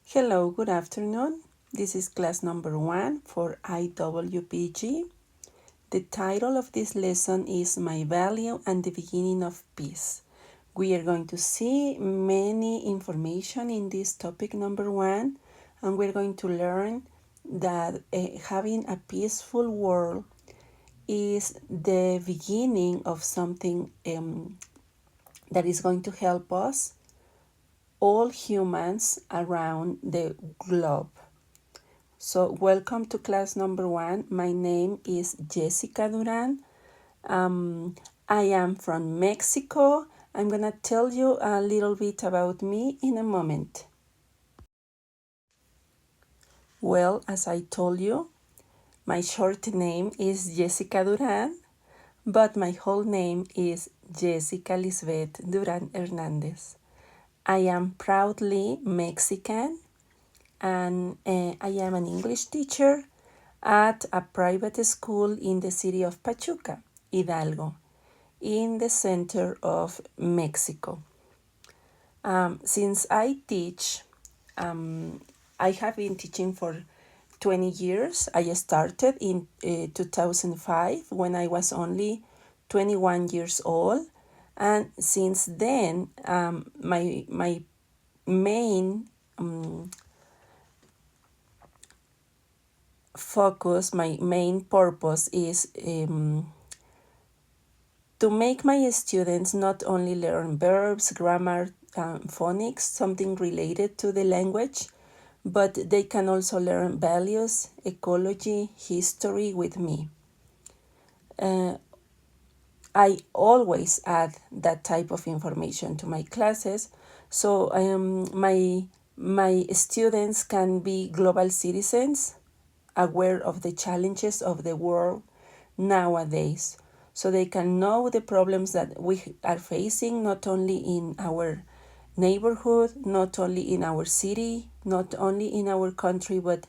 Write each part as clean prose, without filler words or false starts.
Hello, good afternoon. This is class number 1 for IWPG. The title of this lesson is My Value and the Beginning of Peace. We are going to see many information in this topic number 1, and we're going to learn that having a peaceful world is the beginning of something that is going to help us, all humans around the globe. So welcome to class number 1. My name is Jessica Duran. I am from Mexico. I'm going to tell you a little bit about me in a moment. Well, as I told you, my short name is Jessica Duran, but my whole name is Jessica Lisbeth Duran Hernandez. I am proudly Mexican, and I am an English teacher at a private school in the city of Pachuca, Hidalgo, in the center of Mexico. Since I teach, I have been teaching for 20 years. I started in 2005 when I was only 21 years old. And since then, my main focus, my main purpose is to make my students not only learn verbs, grammar, phonics, something related to the language, but they can also learn values, ecology, history with me. I always add that type of information to my classes, so my students can be global citizens, aware of the challenges of the world nowadays, so they can know the problems that we are facing, not only in our neighborhood, not only in our city, not only in our country, but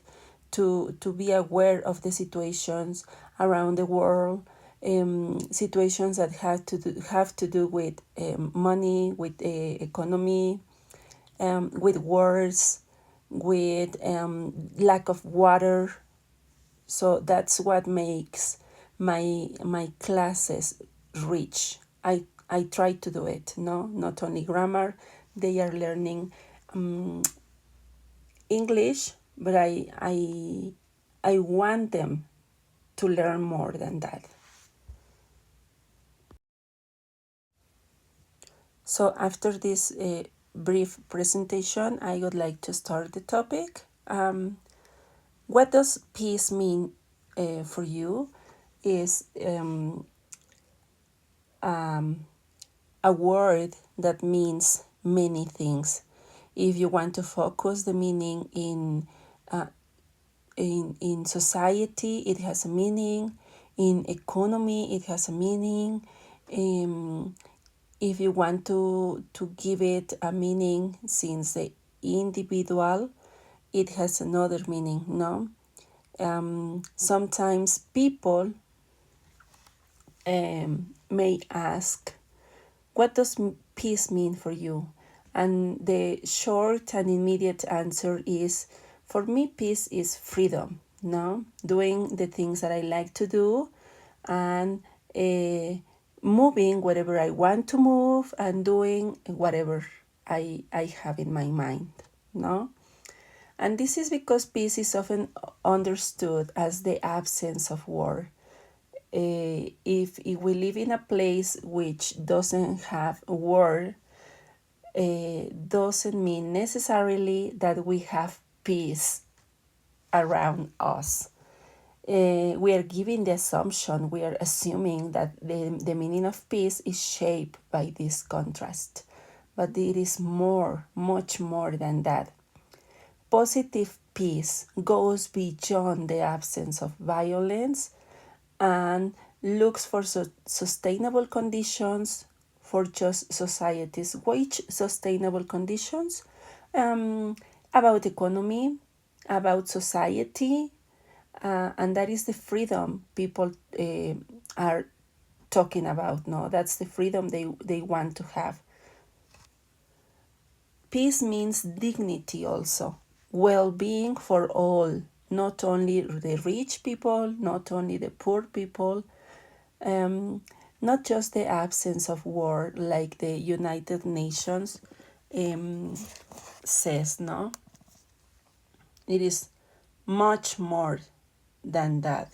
to be aware of the situations around the world, situations that have to do with money, with economy, with wars, with lack of water. So that's what makes my classes rich. I try to do it, not only grammar. They are learning English, but I want them to learn more than that. So after this brief presentation, I would like to start the topic. What does peace mean for you? Is a word that means many things. If you want to focus the meaning in society, it has a meaning. In economy, it has a meaning. If you want to give it a meaning since the individual, it has another meaning, no? Sometimes people may ask, what does peace mean for you? And the short and immediate answer is, for me, peace is freedom, no? Doing the things that I like to do, and moving wherever I want to move, and doing whatever I have in my mind, no? And this is because peace is often understood as the absence of war. If we live in a place which doesn't have war, doesn't mean necessarily that we have peace around us. We are giving the assumption, we are assuming that the meaning of peace is shaped by this contrast. But it is more, much more than that. Positive peace goes beyond the absence of violence and looks for sustainable conditions for just societies. Which sustainable conditions? About economy, about society, and that is the freedom people are talking about. No, that's the freedom they want to have. Peace means dignity also. well-being for all, not only the rich people, not only the poor people, um, not just the absence of war like the United Nations um, says, no? It is much more than that.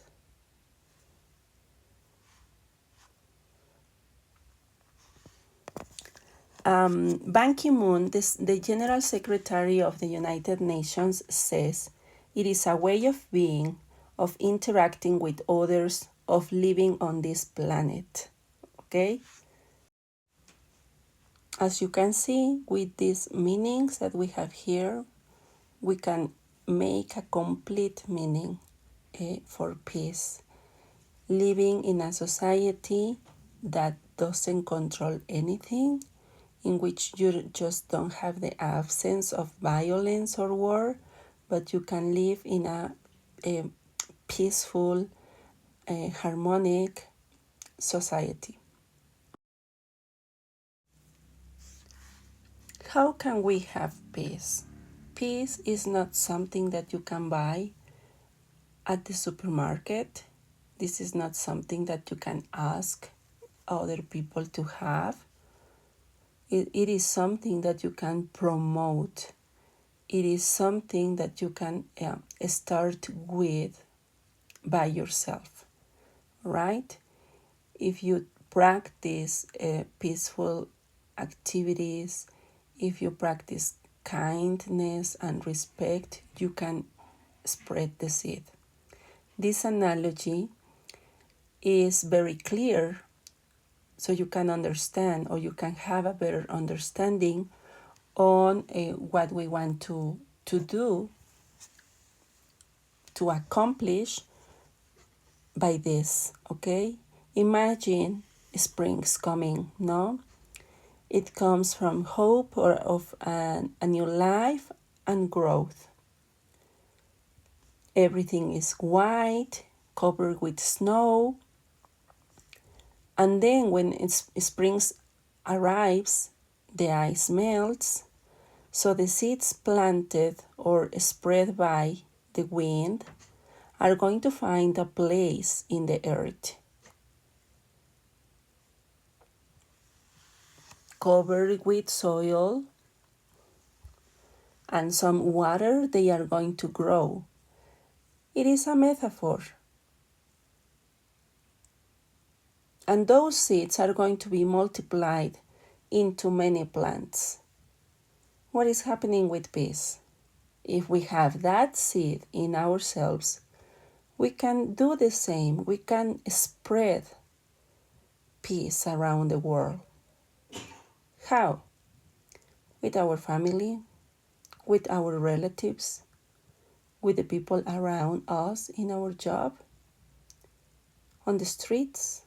Ban Ki-moon, the General Secretary of the United Nations, says it is a way of being, of interacting with others, of living on this planet. Okay? As you can see, with these meanings that we have here, we can make a complete meaning for peace. Living in a society that doesn't control anything, in which you just don't have the absence of violence or war, but you can live in a peaceful, harmonic society. How can we have peace? Peace is not something that you can buy at the supermarket. This is not something that you can ask other people to have. It is something that you can promote. It is something that you can start with by yourself, right? If you practice peaceful activities, if you practice kindness and respect, you can spread the seed. This analogy is very clear, so you can understand, or you can have a better understanding on what we want to do, to accomplish by this, okay? Imagine spring's coming, no? It comes from hope or of a new life and growth. Everything is white, covered with snow, and then when spring arrives, the ice melts, so the seeds planted or spread by the wind are going to find a place in the earth. Covered with soil and some water, they are going to grow. It is a metaphor. And those seeds are going to be multiplied into many plants. What is happening with peace? If we have that seed in ourselves, we can do the same. We can spread peace around the world. How? With our family, with our relatives, with the people around us in our job, on the streets.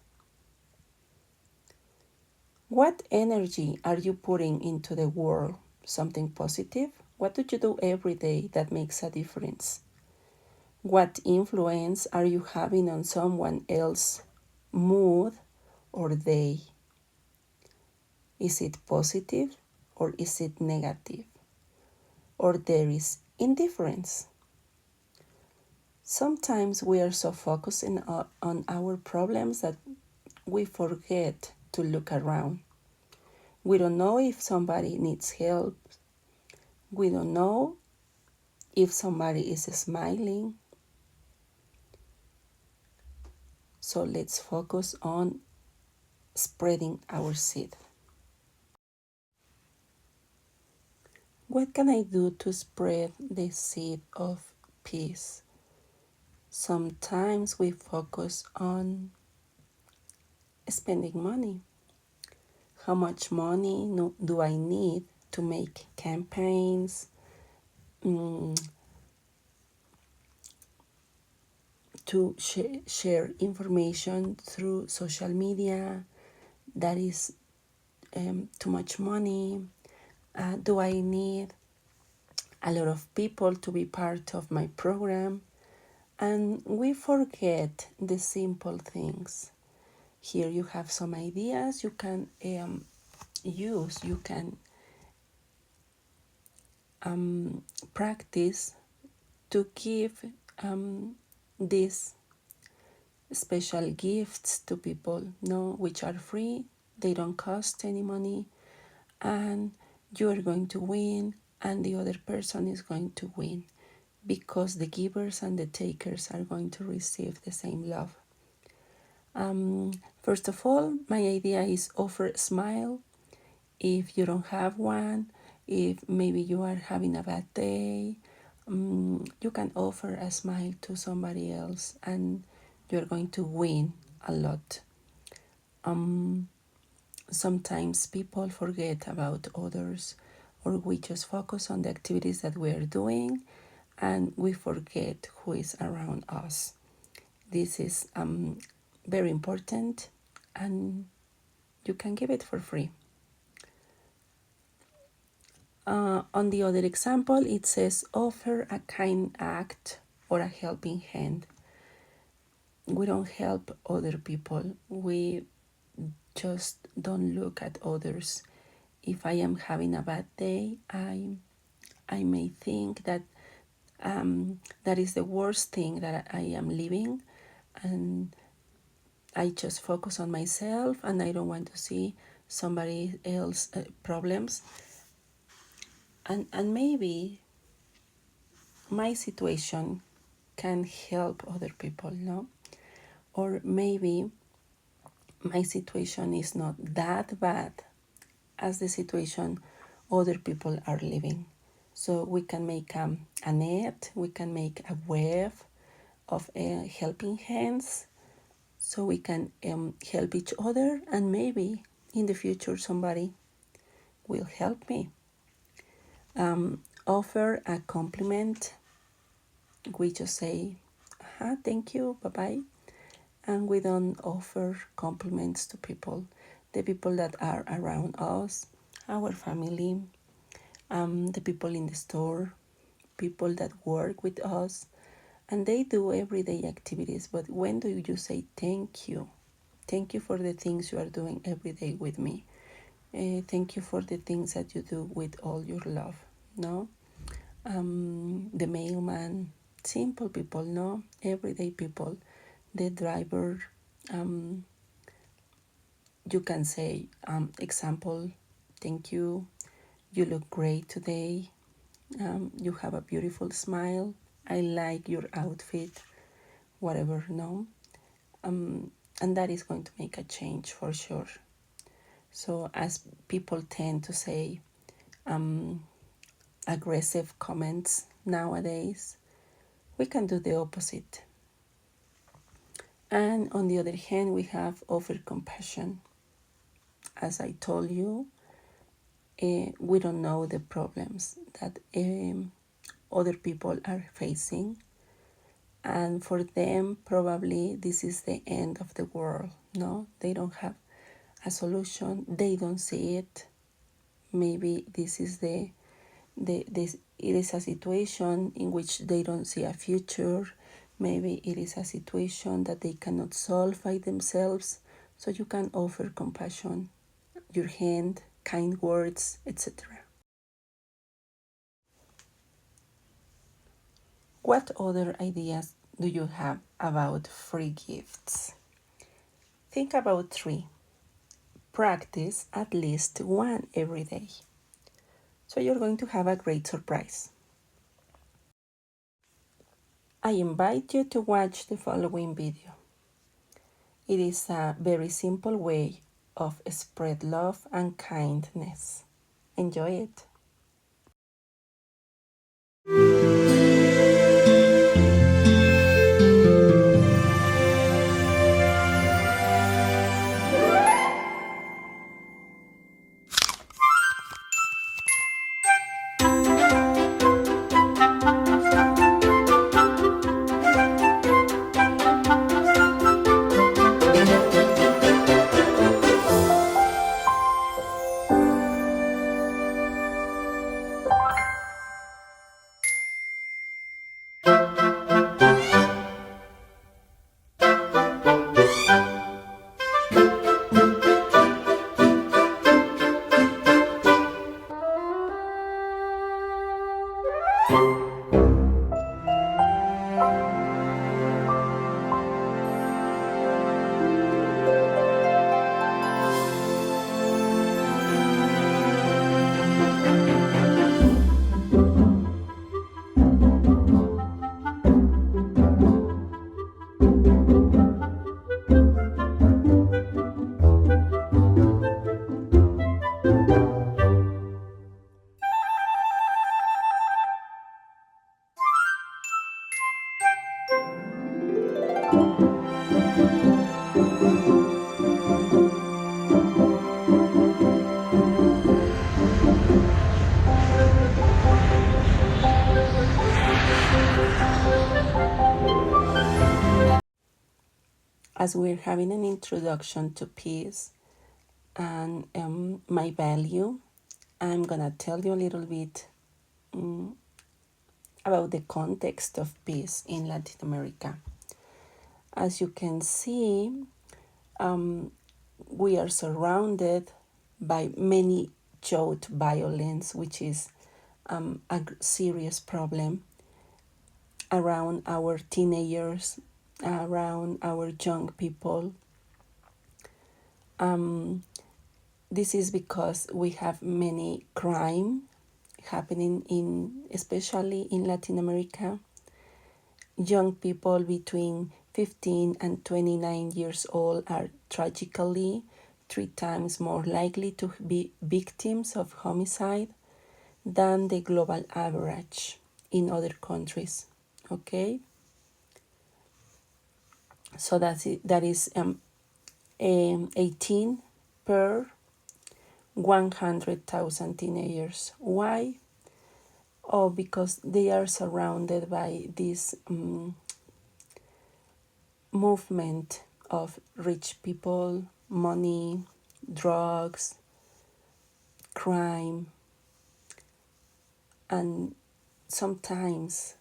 What energy are you putting into the world? Something positive? What do you do every day that makes a difference? What influence are you having on someone else's mood or day? Is it positive or is it negative? Or there is indifference? Sometimes we are so focused on our problems that we forget to look around. We don't know if somebody needs help. We don't know if somebody is smiling. So let's focus on spreading our seed. What can I do to spread the seed of peace? Sometimes we focus on spending money. How much money do I need to make campaigns, to share information through social media? That is too much money. Do I need a lot of people to be part of my program? And we forget the simple things. Here you have some ideas you can use. You can practice to give these special gifts to people, no, which are free, they don't cost any money, and you are going to win, and the other person is going to win because the givers and the takers are going to receive the same love. First of all, my idea is offer a smile. If you don't have one, if maybe you are having a bad day, you can offer a smile to somebody else and you're going to win a lot. Sometimes people forget about others, or we just focus on the activities that we are doing and we forget who is around us. This is very important, and you can give it for free. On the other example, it says offer a kind act or a helping hand. We don't help other people. We just don't look at others. If I am having a bad day, I may think that that is the worst thing that I am living, and I just focus on myself and I don't want to see somebody else's problems. And maybe my situation can help other people, no? Or maybe my situation is not that bad as the situation other people are living. So we can make a net, we can make a web of helping hands, so we can help each other, and maybe in the future somebody will help me. Offer a compliment. We just say, thank you, bye-bye. And we don't offer compliments to people, the people that are around us, our family, the people in the store, people that work with us, and they do everyday activities. But when do you say thank you? Thank you for the things you are doing every day with me. Thank you for the things that you do with all your love, no? The mailman, simple people, no? Everyday people, the driver. You can say, example, thank you, you look great today, you have a beautiful smile, I like your outfit, whatever, no? And that is going to make a change for sure. So as people tend to say aggressive comments nowadays, we can do the opposite. And on the other hand, we have offer compassion. As I told you, we don't know the problems that other people are facing, and for them probably this is the end of the world. No, they don't have a solution, they don't see it. Maybe this is it is a situation in which they don't see a future. Maybe it is a situation that they cannot solve by themselves. So you can offer compassion, your hand, kind words, etc. What other ideas do you have about free gifts? Think about 3. Practice at least one every day. So you're going to have a great surprise. I invite you to watch the following video. It is a very simple way of spread love and kindness. Enjoy it. as we're having an introduction to peace and my value, I'm gonna tell you a little bit about the context of peace in Latin America. As you can see, we are surrounded by many youth violence, which is a serious problem around our teenagers, around our young people. This is because we have many crime happening especially in Latin America. Young people between 15 and 29 years old are tragically 3 times more likely to be victims of homicide than the global average in other countries. Okay, so that is 18 per 100,000 teenagers. Why? Oh, because they are surrounded by this movement of rich people, money, drugs, crime, and sometimes,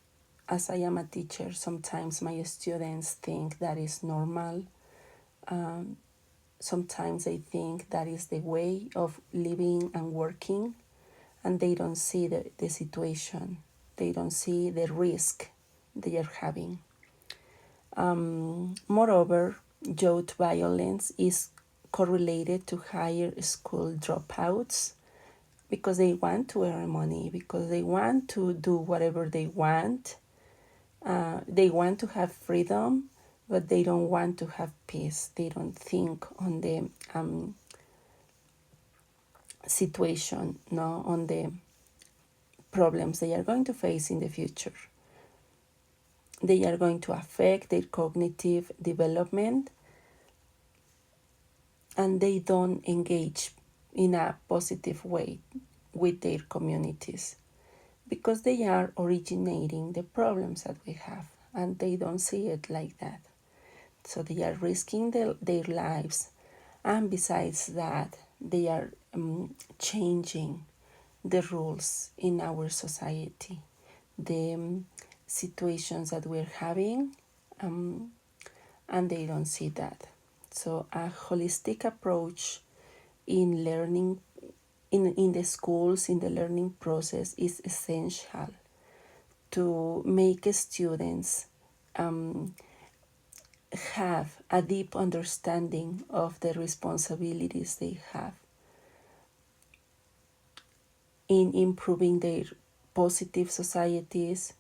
as I am a teacher, sometimes my students think that is normal. Sometimes they think that is the way of living and working, and they don't see the situation. They don't see the risk they are having. Moreover, youth violence is correlated to higher school dropouts because they want to earn money, because they want to do whatever they want. They want to have freedom, but they don't want to have peace. They don't think on the situation, no, on the problems they are going to face in the future. They are going to affect their cognitive development, and they don't engage in a positive way with their communities because they are originating the problems that we have, and they don't see it like that. So they are risking their lives, and besides that, they are changing the rules in our society, the situations that we're having, and they don't see that. So a holistic approach in learning, in the schools, in the learning process is essential to make students have a deep understanding of the responsibilities they have in improving their positive societies,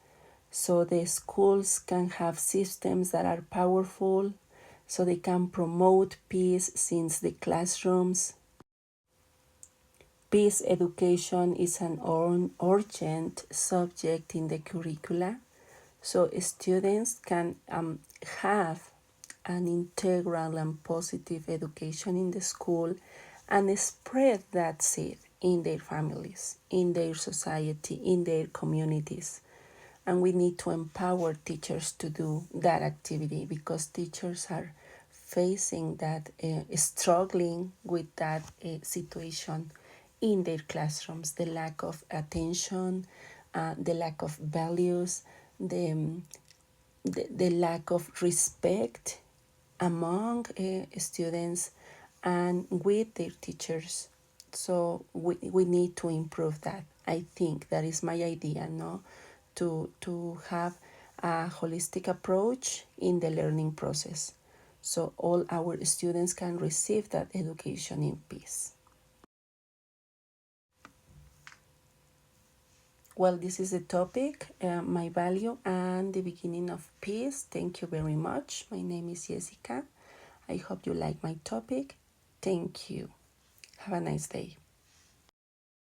so the schools can have systems that are powerful, so they can promote peace since the classrooms. Peace education is an urgent subject in the curricula, so students can have an integral and positive education in the school and spread that seed in their families, in their society, in their communities. And we need to empower teachers to do that activity because teachers are facing that, struggling with that situation in their classrooms, the lack of attention, the lack of values, the lack of respect among students and with their teachers. So we need to improve that. I think that is my idea, no? To have a holistic approach in the learning process so all our students can receive that education in peace. Well, this is the topic, my value and the beginning of peace. Thank you very much. My name is Jessica. I hope you like my topic. Thank you. Have a nice day.